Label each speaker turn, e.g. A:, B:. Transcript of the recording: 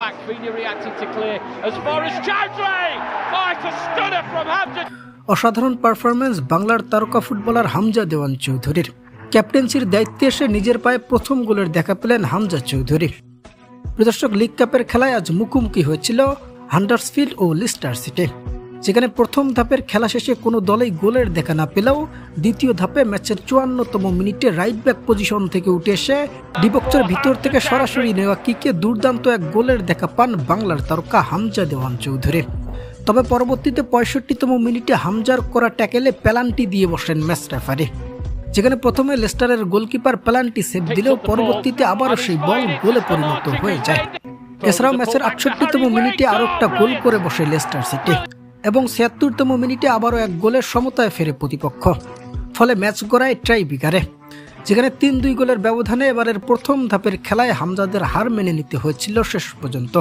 A: Back, Fini reacting to clear as far as Chowdhury! Oh, it's a stunner from Hamza!
B: অসাধারণ performance বাংলার তারকা footballer Hamza দেওয়ান চৌধুরীর। ক্যাপ্টেন্সির দায়িত্বে এসে নিজের পায়ে প্রথম গোলের দেখা পেলেন হামজা চৌধুরী। প্রদর্শক লীগ কাপের খেলায় আজ মুখোমুখি হয়েছিল হান্ডারসফিল্ড ও লিস্টার সিটি, যেখানে প্রথম ধাপের খেলা শেষে কোনো দলেই গোলের দেখা না পেলেও দ্বিতীয় ধাপে ম্যাচের 54তম মিনিটে রাইট ব্যাক পজিশন থেকে উঠে এসে ডিবক্সের ভিতর থেকে সরাসরি নেওয়া কিকে দুর্দান্ত এক গোলের দেখা পান বাংলার তারকা হামজা দেওয়ান চৌধুরী। তবে পরবর্তীতে 65তম মিনিটে হামজার করা ট্যাকেলে পেনাল্টি দিয়ে বসেন ম্যাচ রেফারি, যেখানে প্রথমে লেস্টারের গোলকিপার পেনাল্টি সেভ দিলেও পরবর্তীতে আবারও সেই বল গোলে পরিণত হয়ে যায়। এছাড়াও ম্যাচের 68তম মিনিটে আরও একটা গোল করে বসে লেস্টার সিটি এবং 76তম মিনিটে আবারও এক গোলের সমতায় ফেরে প্রতিপক্ষ। ফলে ম্যাচ গড়ায় ট্রাই বিকারে, যেখানে 3-2 গোলের ব্যবধানে এবারের প্রথম ধাপের খেলায় হামজাদের হার মেনে নিতে হয়েছিল শেষ পর্যন্ত।